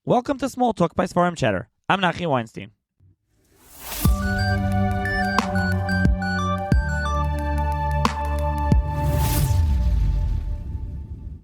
Welcome to Small Talk by Sfarim Chatter. I'm Nachi Weinstein.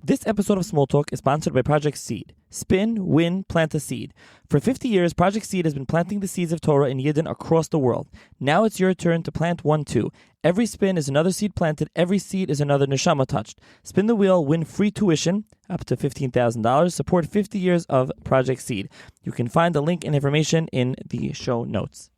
This episode of Small Talk is sponsored by Project Seed. Spin, win, plant a seed. For 50 years, Project Seed has been planting the seeds of Torah in Yidden across the world. Now it's your turn to plant one too. Every spin is another seed planted. Every seed is another neshama touched. Spin the wheel, win free tuition, up to $15,000. Support 50 years of Project Seed. You can find the link and information in the show notes.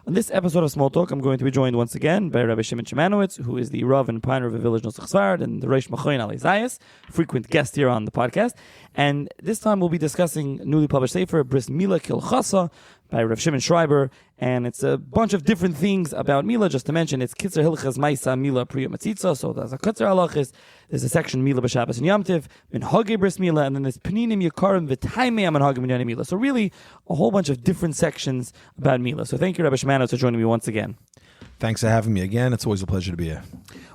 On this episode of Small Talk, I'm going to be joined once again by Rabbi Shimon Szimonowitz, who is the Rav and Pioneer of a village Nosach Sfard and the Reish Machoin Ali Zayas, frequent guest here on the podcast. And this time we'll be discussing newly published sefer, Bris Milah Kilchasa, by Rav Shimon Schreiber, and it's a bunch of different things about Milah. Just to mention, it's Kitzer Hilchas Maisa Milah Priya Matzitza, so there's a Kitzer Halachis, there's a section Milah B'Shabbos and Yom Tiv, Minhagei Bris Milah, and then there's Peninim Yekarim V'Taimei Minhagei Minyanim Milah. So really, a whole bunch of different sections about Milah. So thank you, Rabbi Shimon, for joining me once again. Thanks for having me again. It's always a pleasure to be here.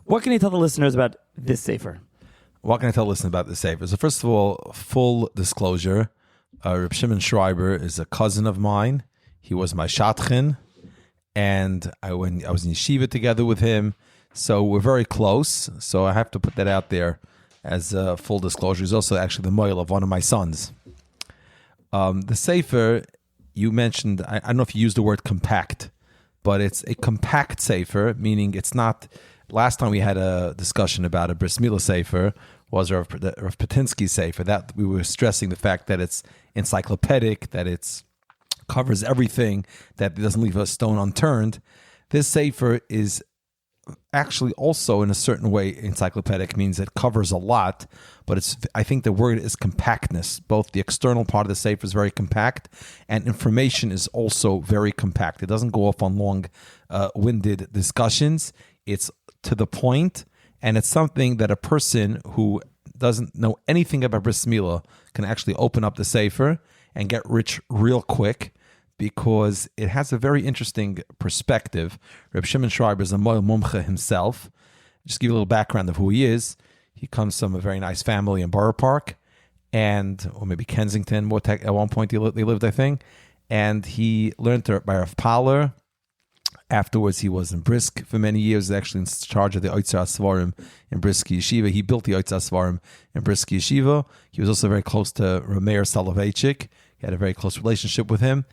What can you tell the listeners about this sefer? What can I tell the listeners about this sefer? So first of all, full disclosure, Reb Shimon Schreiber is a cousin of mine. He was my shadchan, and I was in yeshiva together with him, so we're very close. So I have to put that out there as full disclosure. He's also actually the moil of one of my sons. The sefer, you mentioned, I don't know if you used the word compact, but it's a compact sefer, meaning it's not. Last time we had a discussion about a Bris Milah sefer was Rav Patinsky's sefer. That we were stressing the fact that it's encyclopedic, that it's covers everything, that it doesn't leave a stone unturned. This sefer is actually also in a certain way encyclopedic, means it covers a lot, but I think the word is compactness. Both the external part of the sefer is very compact, and information is also very compact. It doesn't go off on long-winded discussions. It's to the point, and it's something that a person who doesn't know anything about Bris Milah can actually open up the sefer and get rich real quick, because it has a very interesting perspective. Reb Shimon Schreiber is a Moil Mumche himself. Just give you a little background of who he is. He comes from a very nice family in Borough Park, or maybe Kensington. At one point they lived, I think. And he learned by Rav Paler. Afterwards, he was in Brisk for many years, actually in charge of the Oitzer Asvarim in Brisk Yeshiva. He built the Oitzer Asvarim in Brisk Yeshiva. He was also very close to Rameir Soloveitchik. He had a very close relationship with him.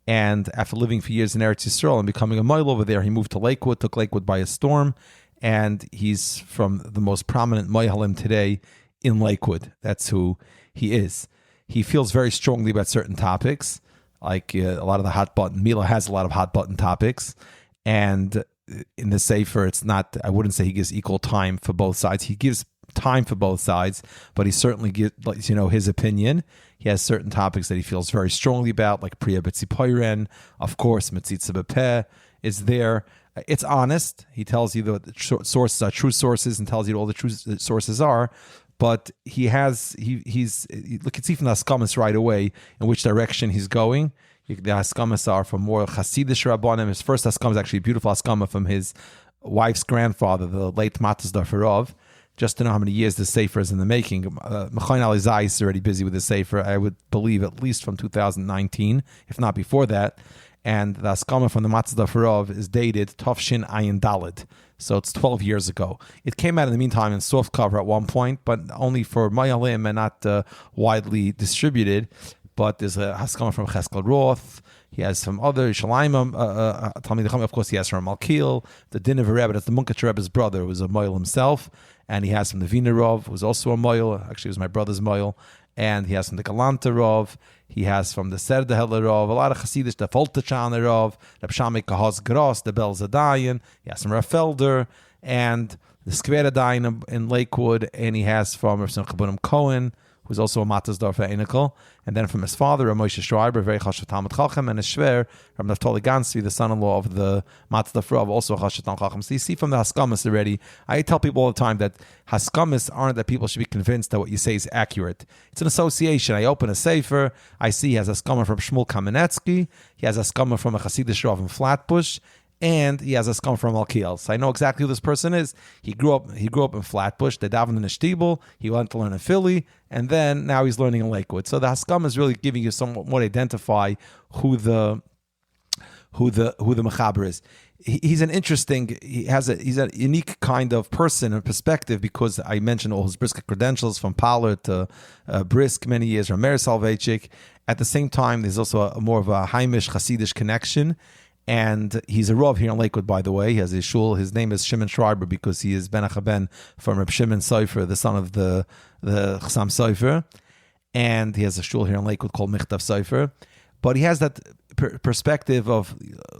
And after living for years in Eretz Yisrael and becoming a moil over there, he moved to Lakewood, took Lakewood by a storm, and he's from the most prominent moihalim today in Lakewood. That's who he is. He feels very strongly about certain topics, like a lot of the hot button. Milah has a lot of hot button topics, and in the sefer, it's not. I wouldn't say he gives equal time for both sides. He gives time for both sides, but he certainly gives, his opinion. He has certain topics that he feels very strongly about, like Priya B'Tzipoiren, of course, Metzitza B'Peh is there. It's honest. He tells you the sources are true sources and tells you what all the true sources are. But you can see from the Haskamas right away in which direction he's going. The Haskamas are from more Hasidish Rabbanim. His first Haskama is actually a beautiful Haskama from his wife's grandfather, the late Matasdorfer Rav. Just to know how many years the sefer is in the making. Machoin Ali Zayis is already busy with the sefer, I would believe at least from 2019, if not before that. And the Haskama from the Matasdorfer Rav is dated Tovshin Ayin Daled. So it's 12 years ago. It came out in the meantime in soft cover at one point, but only for Mayalim and not widely distributed. But there's a Haskama from Cheskel Roth. He has some other Shalimim, Talmidei Chacham. Of course, he has from Malkiel, the Din of a Rebbe. That's the Munkach Rebbe's brother, who was a Moil himself. And he has from the Wiener Rav, who's also a Moil. Actually, it was my brother's Moil. And he has from the Galanta Rav. He has from the Serde Heller Rav. A lot of Chassidish, the Voltachane Rav. The Pshamik Kahaz Gros, the Bel Zadayan. He has from Rav Felder. And the Skvera Dayan in Lakewood. And he has from Rav Simcha Bunim Cohen, who's also a Matasdorfer Einikel, and then from his father, Rav Moshe Schreiber, very chashav Talmud Chacham, and his shver, Rav Naftali Gansvi, the son-in-law of the Matasdorfer Rav, also a chashav Talmud Chacham. So you see from the Haskamas already, I tell people all the time that Haskamas aren't that people should be convinced that what you say is accurate. It's an association. I open a sefer, I see he has Haskama from Shmuel Kamenetsky, he has Haskama from a Hasidish Rav in Flatbush, and he has a scum from Alkiel. So I know exactly who this person is. He grew up in Flatbush. They davened in a shtibel. He went to learn in Philly, and then now he's learning in Lakewood. So the Haskam is really giving you somewhat more to identify who the mechaber is. He's an interesting. He's a unique kind of person and perspective, because I mentioned all his Brisk credentials from Pollard to Brisk many years, or Meir Salvechik. At the same time, there's also more of a Haimish Hasidish connection. And he's a Rav here in Lakewood, by the way. He has a shul. His name is Shimon Schreiber, because he is Ben Achaben from Reb Shimon Sofer, the son of the Chassam Sofer. And he has a shul here in Lakewood called Michtav Sofer. But he has that perspective of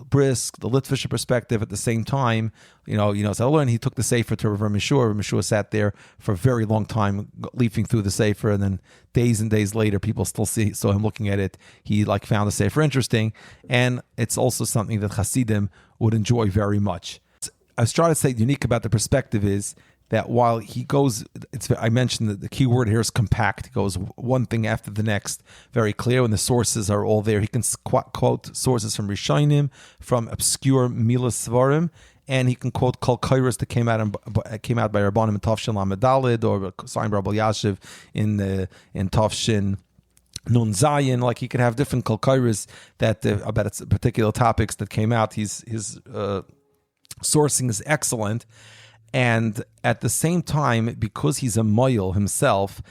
Brisk, the Litvisher perspective at the same time. So I learned he took the Sefer to Rav Mishur. Rav Mishur sat there for a very long time, leafing through the Sefer, and then days and days later, people still saw him looking at it. He found the Sefer interesting, and it's also something that Hasidim would enjoy very much. I was trying to say unique about the perspective is that while he goes, I mentioned that the key word here is compact. He goes one thing after the next, very clear, and the sources are all there. He can quote sources from Rishonim, from obscure Milah Svarim, and he can quote Kol Kairos that came out by Rabbanim in Tavshin Lamed Daled, or signed by Rabbi Yashiv in Tavshin Nun Zayin. Like, he could have different Kol Kairos that about particular topics that came out. His sourcing is excellent. And at the same time, because he's a moyel himself,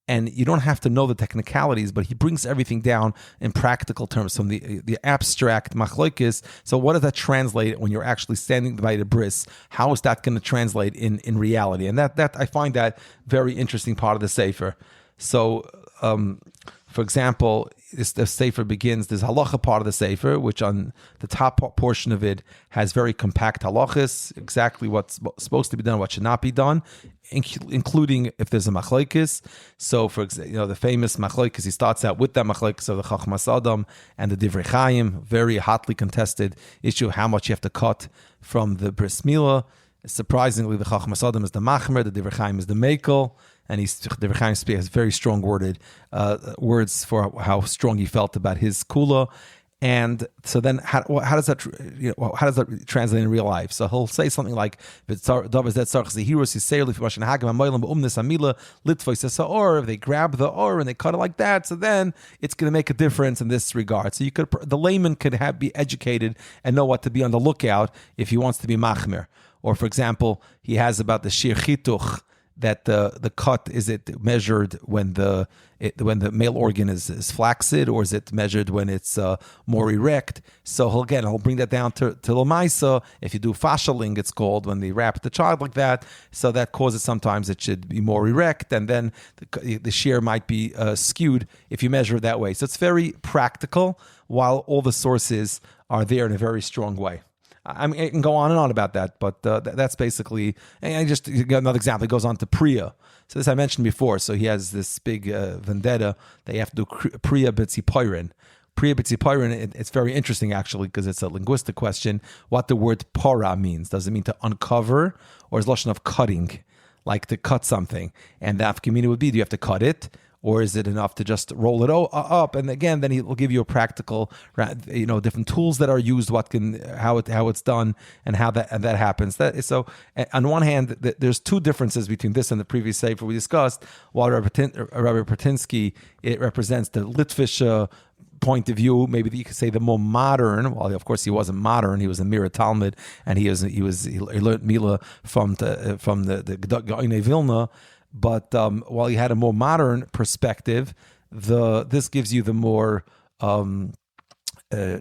and you don't have to know the technicalities, but he brings everything down in practical terms, from the abstract machlokes. So what does that translate when you're actually standing by the bris? How is that going to translate in reality? And that I find that very interesting part of the Sefer. So, for example, the Sefer begins, there's halacha part of the Sefer, which on the top portion of it has very compact halachas, exactly what's supposed to be done, what should not be done, including if there's a machlokes. So, for example, the famous machlokes, he starts out with that machlokes of the Chachmas Adam and the Divrei Chaim, very hotly contested issue, how much you have to cut from the Bris Milah. Surprisingly, the Chachmas Adam is the Machmer, the Divrei Chaim is the Mekel. And Divrei Chaim has very strong worded words for how strong he felt about his kula. And so then, how does that translate in real life? So he'll say something like, if they grab the or and they cut it like that, so then it's going to make a difference in this regard. So the layman could be educated and know what to be on the lookout if he wants to be machmer. Or, for example, he has about the shir chituch, that the cut, is it measured when the male organ is flaccid, or is it measured when it's more erect? So he'll bring that down to Lamaisa. If you do fashaling, it's called, when they wrap the child like that. So that causes sometimes it should be more erect, and then the shear might be skewed if you measure it that way. So it's very practical, while all the sources are there in a very strong way. I mean, I can go on and on about that, but that's basically, and just another example, he goes on to Priya. So this I mentioned before. So he has this big vendetta that you have to do Priya B'tzipoirin. Priya B'tzipoirin, it's very interesting actually, because it's a linguistic question, what the word para means. Does it mean to uncover, or is lashon of cutting, like to cut something? And the afkamina would be, do you have to cut it? Or is it enough to just roll it up? And again, then he will give you a practical, different tools that are used, how it's done, and how that happens. So on one hand, there's two differences between this and the previous sefer we discussed. While Rabbi Pertinsky, it represents the Litvish point of view, maybe you could say the more modern. Well, of course, he wasn't modern. He was a Mira Talmud, and he learned Milah from the Gaonei Vilna. But while he had a more modern perspective, this gives you the more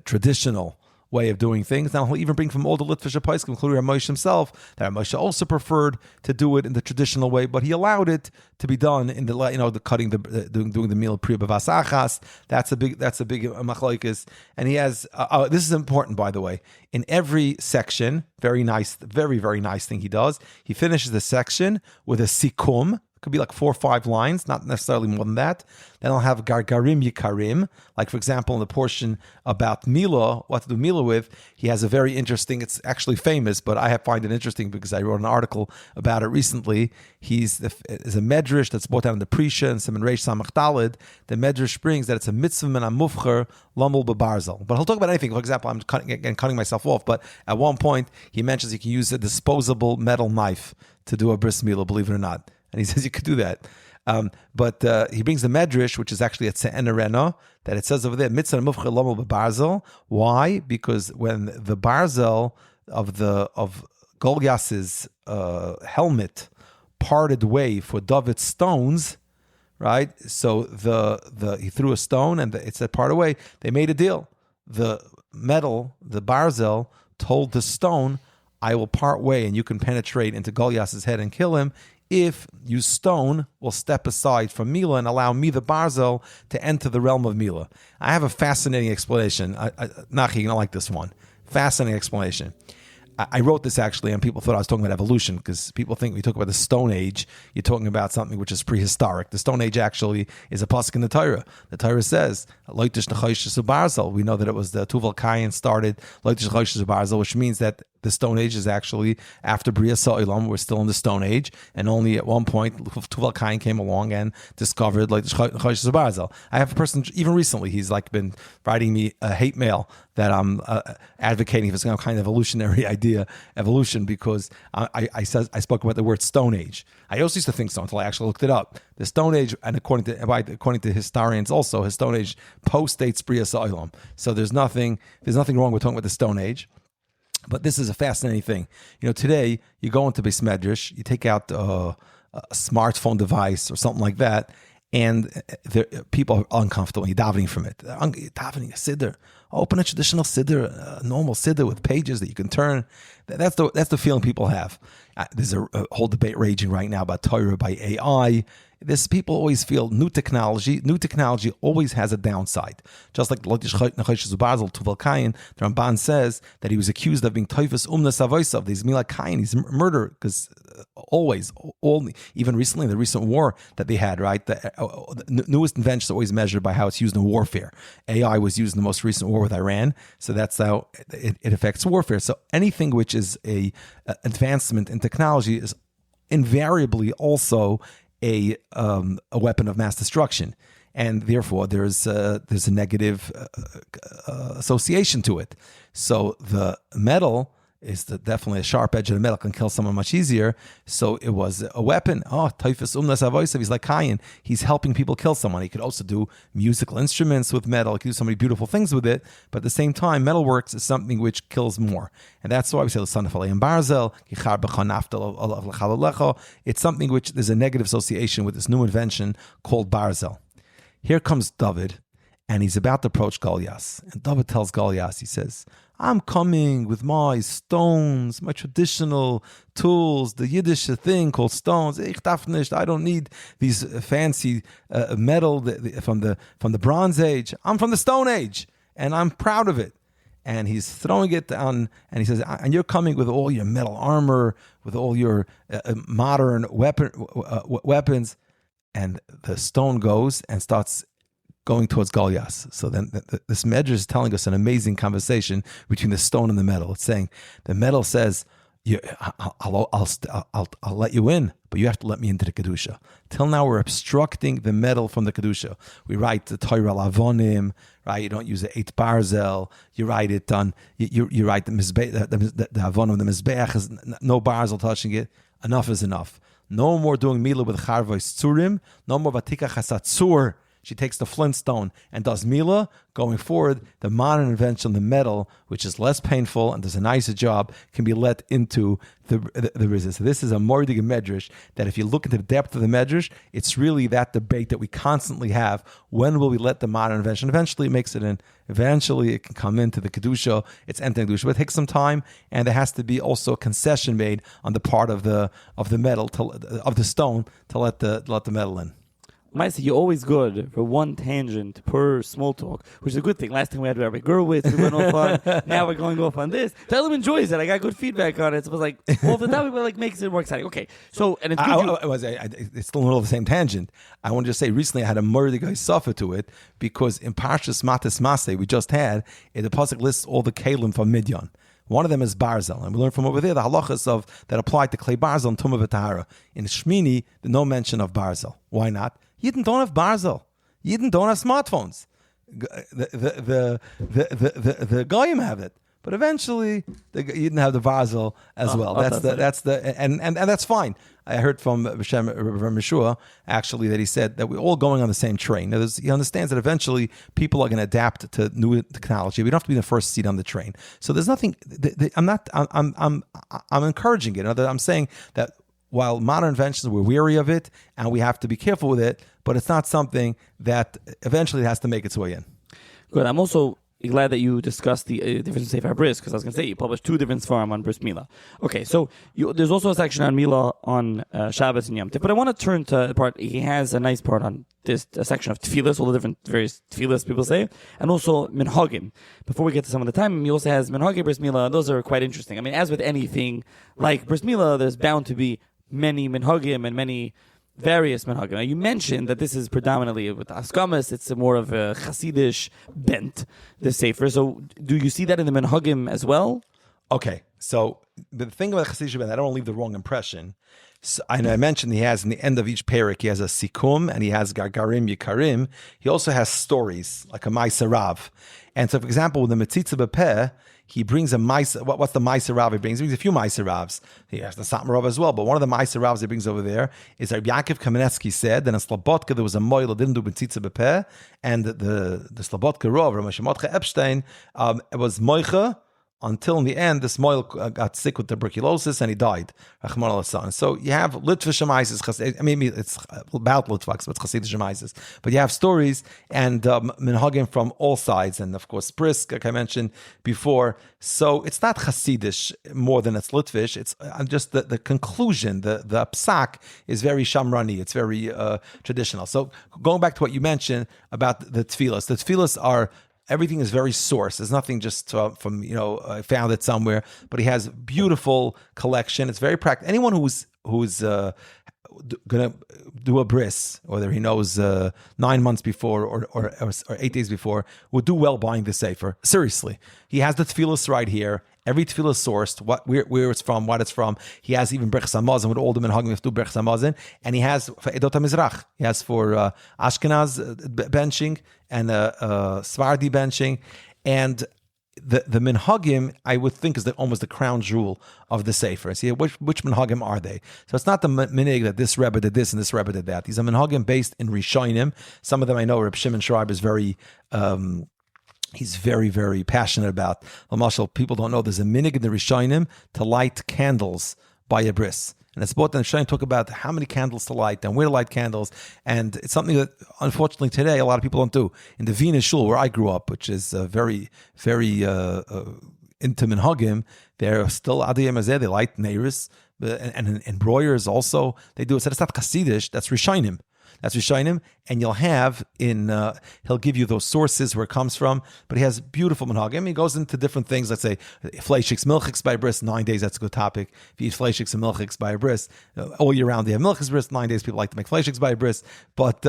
traditional way of doing things. Now he'll even bring from all the Litvish Paiskim, including Ramoshe himself, that Ramoshe also preferred to do it in the traditional way, but he allowed it to be done in the cutting, doing the meal Priya B'vas Achas. That's a big machlokes. And he has this is important, by the way. In every section, very nice, very very nice thing he does. He finishes the section with a sikum, It could be like 4 or 5 lines, not necessarily more than that. Then I'll have gargarim yikarim. Like, for example, in the portion about Milah, what to do Milah with, he has a very interesting, it's actually famous, but I find it interesting because I wrote an article about it recently. Is a medrash that's brought down in the Prisha and Simon Reish Samach Daled. The medrash brings that it's a mitzvah min amufcher lamul bebarzel. But he'll talk about anything. For example, I'm cutting myself off, but at one point he mentions you can use a disposable metal knife to do a bris milah, believe it or not. And he says you could do that. But he brings the medrash, which is actually at Se'en Arena, that it says over there, mitzvah mufcher lamul bebarzel. Why? Because when the barzel of Goliath's helmet parted way for David's stones, right? So he threw a stone and it said part away. They made a deal. The metal, the barzel, told the stone, I will part way and you can penetrate into Goliath's head and kill him if you, stone, will step aside from Milah and allow me, the barzel, to enter the realm of Milah. I have a fascinating explanation. Nachi, you're going to like this one. Fascinating explanation. I wrote this actually, and people thought I was talking about evolution because people think we talk about the Stone Age, you're talking about something which is prehistoric. The Stone Age actually is a pasuk in the Torah. The Torah says, "Loitish nechaysh barzel." We know that it was the Tuval Kayin started Loitish nechaysh barzel, which means that the Stone Age is actually after Bria Sa'ilam. We're still in the Stone Age, and only at one point Tuval Kayin came along and discovered Loitish nechaysh barzel. I have a person even recently. He's like been writing me a hate mail that I'm advocating for some kind of evolutionary idea, evolution, because I spoke about the word Stone Age. I also used to think so until I actually looked it up. The Stone Age, and according to historians also, his Stone Age postdates Bria Sa'ilam. So there's nothing wrong with talking about the Stone Age. But this is a fascinating thing. Today you go into Beis Medrash, you take out a smartphone device or something like that, and people are uncomfortable. You're davening from it. You're davening a siddur. Open a traditional siddur, a normal siddur with pages that you can turn. That's the feeling people have. There's a whole debate raging right now about Torah by AI. People always feel new technology. New technology always has a downside. Just like the Ramban says that he was accused of being toifus umnas avoisav. He's Milah Kain. He's murder because even recently in the recent war that they had, right? The newest inventions are always measured by how it's used in warfare. AI was used in the most recent war with Iran, so that's how it affects warfare. So anything which is a advancement in technology is invariably also a weapon of mass destruction, and therefore there's a negative association to it. So the metal is definitely a sharp edge of the metal can kill someone much easier. So it was a weapon. Taifas umnas avoisav. He's like Kayin. He's helping people kill someone. He could also do musical instruments with metal. He could do so many beautiful things with it. But at the same time, metalworks is something which kills more. And that's why we say the son of Alayim Barzel. It's something which there's a negative association with this new invention called Barzel. Here comes David, and he's about to approach Goliath. And David tells Goliath, he says, I'm coming with my stones, my traditional tools, the Yiddish thing called stones. Ich darf nicht. I don't need these fancy metal from the Bronze Age. I'm from the Stone Age, and I'm proud of it. And he's throwing it down, and he says, and you're coming with all your metal armor, with all your modern weapons. And the stone goes and starts going towards Goliath. So then this medrash is telling us an amazing conversation between the stone and the metal. It's saying the metal says, I'll let you in, but you have to let me into the Kedusha. Till now, we're obstructing the metal from the Kedusha. We write the Torah lavonim, right? You don't use the 8 barzel. You write it on, you write the avonim, the mizbeach, is no barzel touching it. Enough is enough. No more doing milah with charvois tzurim. No more vatika chasatzur. She takes the flintstone and does milah. Going forward, the modern invention, the metal, which is less painful and does a nicer job, can be let into the resist. So this is a mordig medrash that if you look into the depth of the medrash, it's really that debate that we constantly have. When will we let the modern invention? Eventually it makes it in. Eventually it can come into the Kedusha. It's entering Kedusha. But it takes some time, and there has to be also a concession made on the part of the metal, of the stone, to let the metal in. Maisa, you're always good for one tangent per small talk, which is a good thing. Last time we had Rabbi Gerwitz, we went off on. Now we're going off on this. Talib enjoys it. I got good feedback on it. So it was like, well, the topic like makes it more exciting. Okay, so and it's good. It's still in the middle of the same tangent. I want to just say, recently I had a murder guy suffer to it because in Parshas Matas Maseh we just had, the pasuk lists all the kalim from Midian. One of them is Barzel, and we learn from over there the halachas of that apply to clay Barzel and Tumah v'Tahara. In Shmini, there's no mention of Barzel. Why not? Yidden don't have Barzel. Yidden don't have smartphones. The Goyim have it, but eventually the Yidden have the Barzel as well. That's fine. I heard from B'Shem Meshua actually that he said that we're all going on the same train. Now, he understands that eventually people are going to adapt to new technology. We don't have to be in the first seat on the train. So there's nothing. I'm encouraging it. I'm saying that while modern inventions, we're weary of it and we have to be careful with it, but it's not something that eventually has to make its way in. Good. I'm also glad that you discussed the difference in Sefer Bris, because I was going to say you published 2 different Sfarim on Bris Milah. Okay, so there's also a section on Milah on Shabbos and Yom Tov, but I want to turn to the part. He has a nice part on this section of Tefillas, all the different various Tefillas people say, and also Minhagim. Before we get to some of the time, he also has Minhagim, Bris Milah. Those are quite interesting. I mean, as with anything like Bris Milah, there's bound to be many Minhagim and many various minhagim. Now, you mentioned that this is predominantly with Askamas, it's more of a Hasidish bent, the Sefer. So do you see that in the minhagim as well? Okay, so the thing about Hasidish bent, I don't want to leave the wrong impression. So, I mentioned he has in the end of each parak, he has a sikum and he has gargarim yikarim. He also has stories, like a Maisa Rav. And so, for example, with the Metzitza B'Peh, he brings a Maisa. What's the Maisa Rav he brings? He brings a few Maisa Ravs. He has the Satmar Rav as well, but one of the Maisa Ravs he brings over there is Rabbi Yaakov Kamenetsky said that in Slobodka there was a moil that didn't do Metzitza B'Peh, and the Slobodka Rav, Rav Moshe Epstein, it was moicha, until in the end, this moil got sick with tuberculosis and he died. So you have Litva Shemaisis. I mean, it's about Litva, but it's Chassidish Shemaisis. But you have stories and minhagim from all sides, and of course Bris, like I mentioned before. So it's not Chassidish more than it's Litvish. It's just the conclusion, the psak is very shamrani. It's very traditional. So going back to what you mentioned about the tefillas are. Everything is very sourced. There's nothing just from I found it somewhere. But he has beautiful collection. It's very practical. Anyone who's going to do a bris, whether he knows 9 months before or 8 days before, would do well buying the sefer. Seriously, he has the tefillas right here. Every tefillah is sourced, where it's from, what it's from. He has even Berchas HaMazon with all the minhagim to do Berchas HaMazon, and he has for Edot HaMizrach. He has for Ashkenaz benching and Svardi benching, and the minhagim I would think is almost the crown jewel of the sefer. See, which minhagim are they? So it's not the minig that this Rebbe did this and this Rebbe did that. These are minhagim based in Rishonim. Some of them I know Reb Shimon Schreiber is very. He's very, very passionate about. Marshall, people don't know there's a minig in the Rishonim to light candles by a bris. And it's both the Rishonim talk about how many candles to light and where to light candles. And it's something that, unfortunately, today a lot of people don't do. In the Wiener Shul, where I grew up, which is very, very into minhagim, they're still adiyim azeh, they light neiris, and broyers also, they do it. So it's not Chassidish, that's Rishonim. That's Rishonim, and you'll have he'll give you those sources where it comes from, but he has beautiful minhagim. He goes into different things. Let's say fleishiks, milchiks by bris, 9 days. That's a good topic. If you eat fleishiks and milchiks by bris all year round, they have milchiks bris. 9 days, people like to make fleishiks by bris. But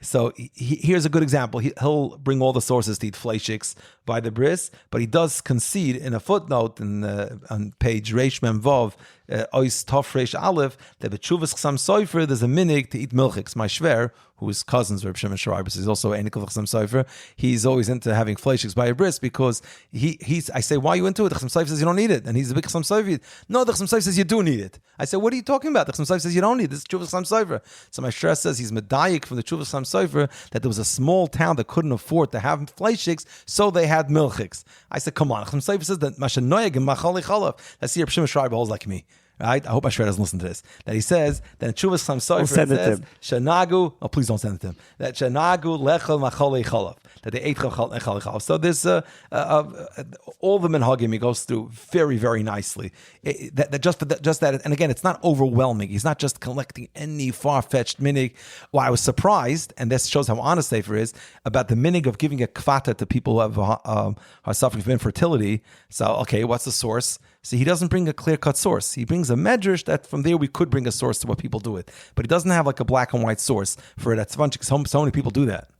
so here's a good example. He'll bring all the sources to eat fleishiks by the bris, but he does concede in a footnote on page Reish Mem Vav. Ois Tov Reish Aleph that b'tshuvas chasam sofer there's a minig to eat milchiks. My shver, who is cousins of Reb Shimon Schreiber, he's also a nikol chasam sofer. He's always into having fleishiks by a bris because he's. I say, why are you into it? The chasam sofer says you don't need it, and he's a big chasam sofer. No, the chasam sofer says you do need it. I say, what are you talking about? The chasam sofer says you don't need it. This is tshuvas chasam sofer. So my shver says he's medayik from the tshuvas chasam sofer that there was a small town that couldn't afford to have fleishiks, so they had milchiks. I said, come on, chasam sofer says that mashanoyag and machali chalav. Let's see, Reb Shimon Schreiber holds like me. Right? I hope my shver doesn't listen to this. That he says that in Tshuvas Chasam Sofer it says Shanagu. Oh, please don't send it to him. That Shanagu lechol macholi cholav. that they ate chal and chal. So there's all the minhagim he goes through very, very nicely. Just that, and again, it's not overwhelming. He's not just collecting any far-fetched minig. Well, I was surprised, and this shows how honest Sefer is, about the minig of giving a kvata to people who are suffering from infertility. So, okay, what's the source? So he doesn't bring a clear-cut source. He brings a medrash that from there we could bring a source to what people do it. But he doesn't have like a black and white source for it. That's so many people do that.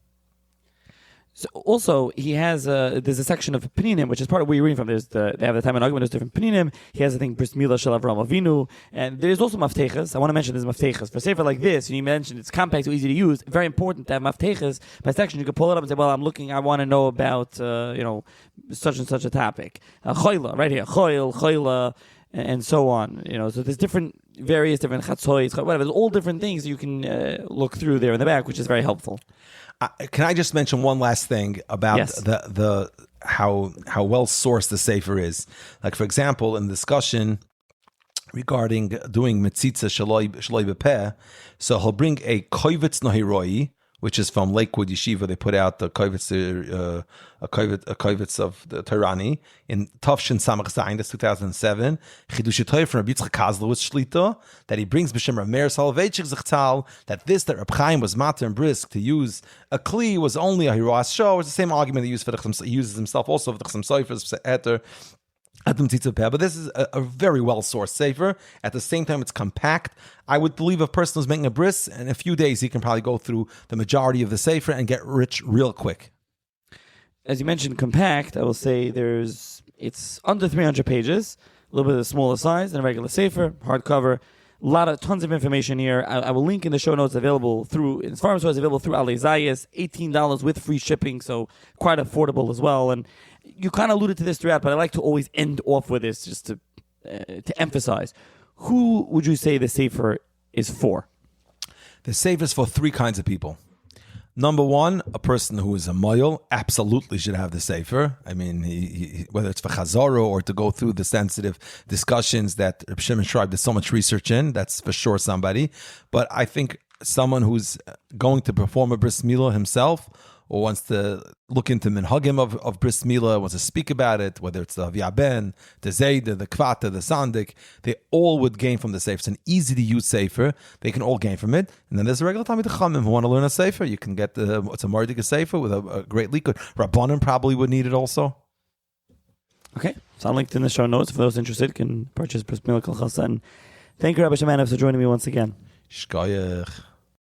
So also, he has there's a section of Pninim, which is part of where you're reading from. They have the time and argument. There's different Pninim. He has, I think, Bris Milah Shel Avram Avinu, and there's also Mafteches. I want to mention there's Mafteches for sefer like this. You mentioned it's compact, so easy to use. Very important to have Mafteches by section. You can pull it up and say, "Well, I want to know about such and such a topic." Choila, right here, Choila, and so on. So there's various different chatzois, whatever. There's all different things you can look through there in the back, which is very helpful. Can I just mention one last thing about Yes. the how well sourced the sefer is? Like, for example, in the discussion regarding doing mitzitza shaloi bepeh, so he'll bring a kovetz nohiroi, which is from Lakewood Yeshiva. They put out the kovetz of the Torani in Tafshin Samach Zayin, that's 2007. Chidush Torah from Rabbi Yitzchak Kozlowitz Shlita, that he brings b'shem Rav Meir Soloveitchik Zechtal, that Reb Chaim was matter and brisk to use a kli was only a hiras show. It's the same argument he uses himself also for the Chasam Sofer's Eter. But this is a very well-sourced sefer. At the same time, it's compact. I would believe a person who's making a bris, in a few days he can probably go through the majority of the sefer and get rich real quick. As you mentioned, compact, I will say it's under 300 pages, a little bit of the smaller size than a regular sefer, hardcover. Tons of information here. I will link in the show notes available through Ali Zayas, $18 with free shipping, so quite affordable as well. And you kind of alluded to this throughout, but I like to always end off with this just to emphasize. Who would you say the sefer is for? The sefer is for three kinds of people. Number one, a person who is a moyel absolutely should have the sefer. I mean, he, whether it's for chazaro or to go through the sensitive discussions that Reb Shimon Schreiber did so much research in, that's for sure somebody. But I think someone who's going to perform a bris milah himself, or wants to look into minhagim of Bris Milah, wants to speak about it, whether it's the Aviaben, the Zayda, the Kvata, the Sandik, they all would gain from the sefer. It's an easy-to-use sefer. They can all gain from it. And then there's a regular Talmid Chachamim who want to learn a sefer. You can get it's a Mordik sefer with a great likud. Rabbanim probably would need it also. Okay, so I'll link in the show notes. For those interested, can purchase Bris Milah Kol Chasa. Thank you, Rabbi Szimonowitz, for joining me once again. Shkoyach.